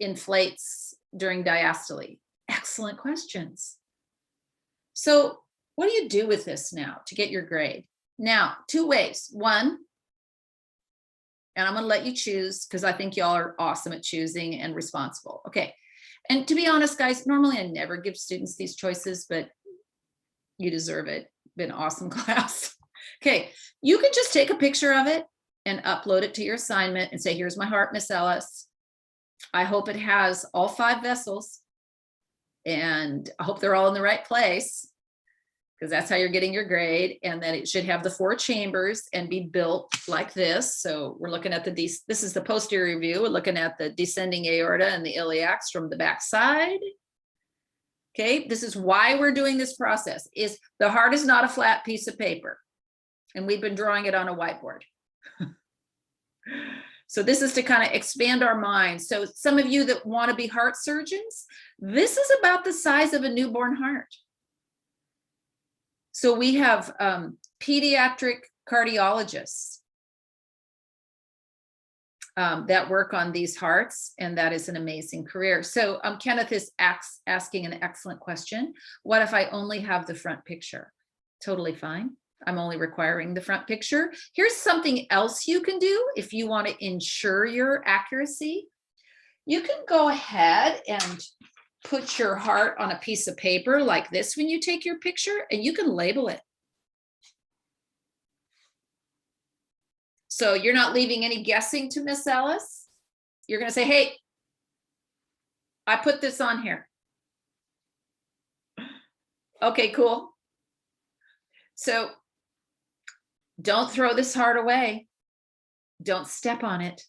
inflates during diastole. Excellent questions. So what do you do with this now to get your grade? Now, 2 ways. One, and I'm going to let you choose because I think y'all are awesome at choosing and responsible. Okay. And to be honest, guys, normally I never give students these choices, but you deserve it. Been an awesome class. Okay. You can just take a picture of it and upload it to your assignment and say, here's my heart, Miss Ellis. I hope it has all 5 vessels and I hope they're all in the right place because that's how you're getting your grade. And then it should have the 4 chambers and be built like this. So we're looking at this is the posterior view. We're looking at the descending aorta and the iliacs from the back side. Okay, this is why we're doing this process. Is the heart is not a flat piece of paper. And we've been drawing it on a whiteboard. So this is to kind of expand our minds. So some of you that want to be heart surgeons, this is about the size of a newborn heart. So we have pediatric cardiologists that work on these hearts, and that is an amazing career. So Kenneth is asking an excellent question. What if I only have the front picture? Totally fine. I'm only requiring the front picture. Here's something else you can do if you want to ensure your accuracy. You can go ahead and put your heart on a piece of paper like this when you take your picture, and you can label it. So you're not leaving any guessing to Miss Ellis. You're going to say, hey, I put this on here. Okay, cool. So don't throw this heart away. Don't step on it.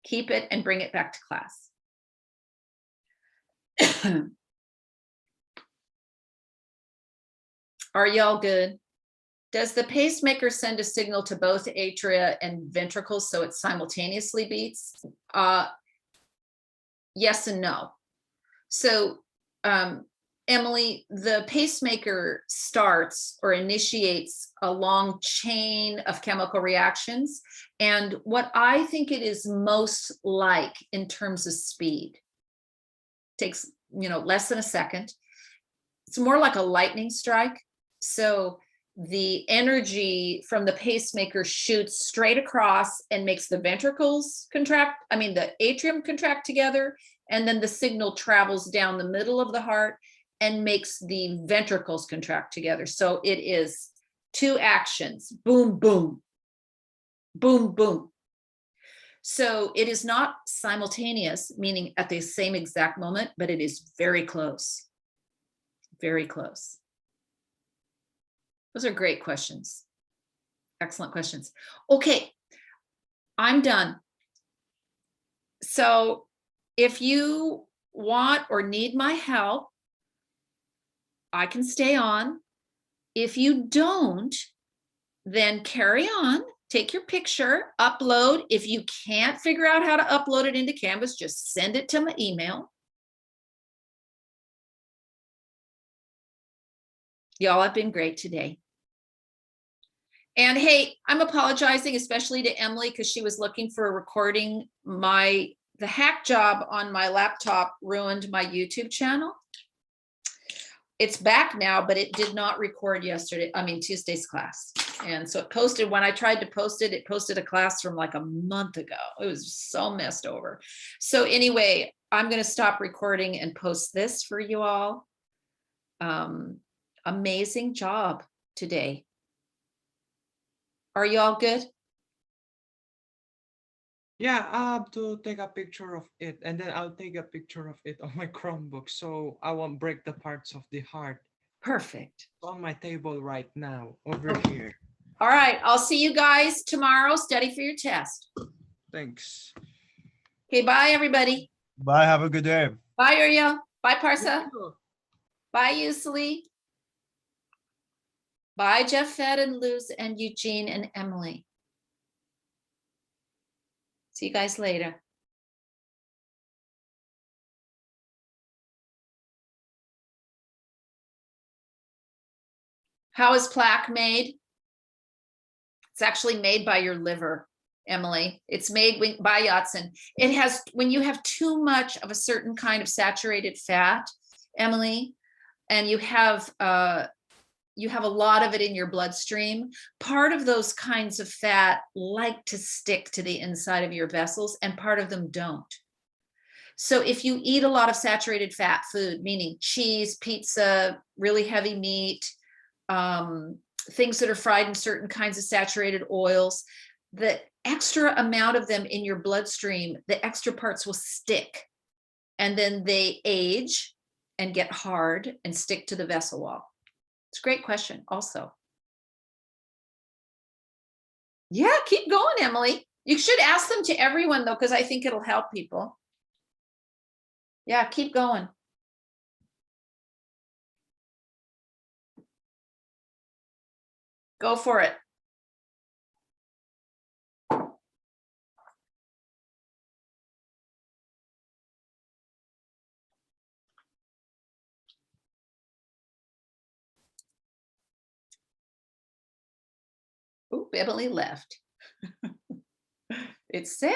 Keep it and bring it back to class. Are y'all good? Does the pacemaker send a signal to both atria and ventricles so it simultaneously beats? Yes and no. So, Emily, the pacemaker starts or initiates a long chain of chemical reactions. And what I think it is most like in terms of speed, takes, less than a second. It's more like a lightning strike. So the energy from the pacemaker shoots straight across and makes the ventricles contract. The atrium contract together. And then the signal travels down the middle of the heart and makes the ventricles contract together. So it is 2 actions, boom, boom, boom, boom. So it is not simultaneous, meaning at the same exact moment, but it is very close, very close. Those are great questions. Excellent questions. Okay, I'm done. So if you want or need my help, I can stay on. If you don't, then carry on take your picture, upload. If you can't figure out how to upload it into Canvas, just send it to my email. Y'all have been great today. And hey, I'm apologizing, especially to Emily, because she was looking for a recording. The hack job on my laptop ruined my YouTube channel. It's back now, but it did not record Tuesday's class. And so it posted, when I tried to post it, it posted a class from like a month ago. It was so messed over. So anyway, I'm going to stop recording and post this for you all. Amazing job today. Are you all good? Yeah, I have to take a picture of it, and then I'll take a picture of it on my Chromebook so I won't break the parts of the heart. Perfect. It's on my table right now, over here. All right, I'll see you guys tomorrow. Study for your test. Thanks. Okay, bye everybody. Bye. Have a good day. Bye Uriel. Bye Parsa. Bye Yuseli. Bye Jeff Fed and Luz and Eugene and Emily. See you guys later. How is plaque made? It's actually made by your liver, Emily. It's made by Yatsen. It has, when you have too much of a certain kind of saturated fat, Emily, and you have a lot of it in your bloodstream, part of those kinds of fat like to stick to the inside of your vessels and part of them don't. So if you eat a lot of saturated fat food, meaning cheese, pizza, really heavy meat, things that are fried in certain kinds of saturated oils, the extra amount of them in your bloodstream, the extra parts will stick, and then they age and get hard and stick to the vessel wall. It's a great question also. Yeah, keep going, Emily. You should ask them to everyone though, because I think it'll help people. Yeah, keep going. Go for it. Oh, Emily left. It says.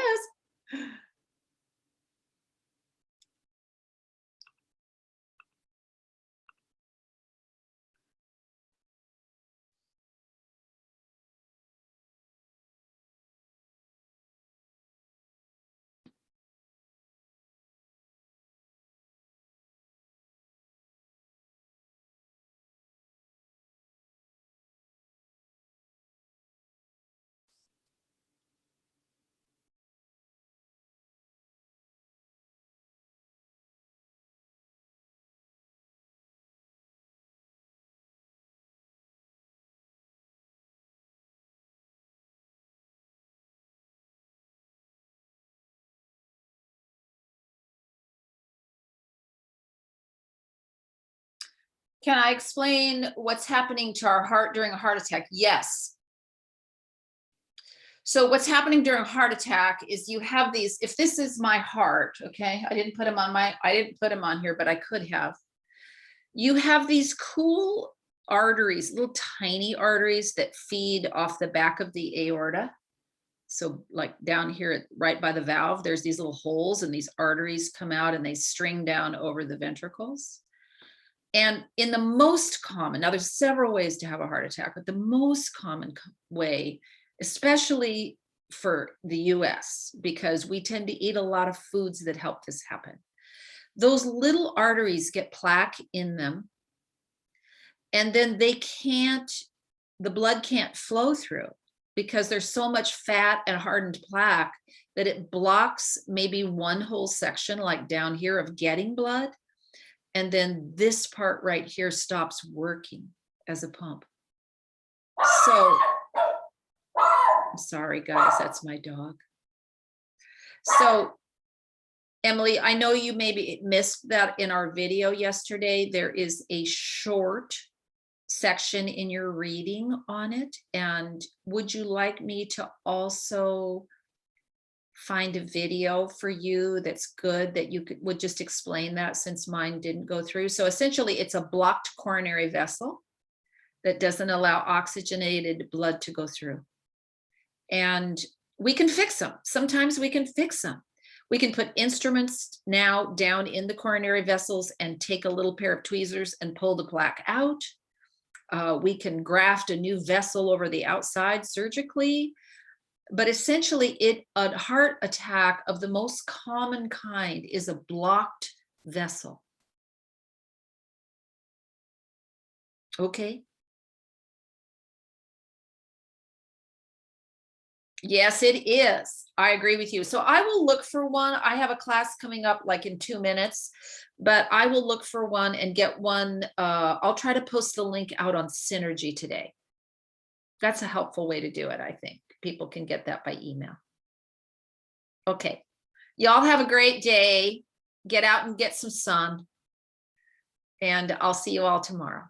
Can I explain what's happening to our heart during a heart attack? Yes. So what's happening during a heart attack is you have these, if this is my heart, okay, I didn't put them on here, but I could have. You have these cool arteries, little tiny arteries that feed off the back of the aorta. So like down here, right by the valve, there's these little holes and these arteries come out and they string down over the ventricles. And in the most common, now there's several ways to have a heart attack, but the most common way, especially for the US, because we tend to eat a lot of foods that help this happen. Those little arteries get plaque in them, and then the blood can't flow through because there's so much fat and hardened plaque that it blocks maybe one whole section, like down here, of getting blood. And then this part right here stops working as a pump. So, I'm sorry guys, that's my dog. So, Emily, I know you maybe missed that in our video yesterday. There is a short section in your reading on it? And would you like me to also find a video for you that's good that you would just explain that, since mine didn't go through? So essentially it's a blocked coronary vessel that doesn't allow oxygenated blood to go through. And we can fix them. Sometimes we can fix them. We can put instruments now down in the coronary vessels and take a little pair of tweezers and pull the plaque out. We can graft a new vessel over the outside surgically. But essentially, a heart attack of the most common kind is a blocked vessel. Okay. Yes, it is. I agree with you. So I will look for one. I have a class coming up like in 2 minutes, but I will look for one and get one. I'll try to post the link out on Synergy today. That's a helpful way to do it, I think. People can get that by email. Okay. Y'all have a great day. Get out and get some sun. And I'll see you all tomorrow.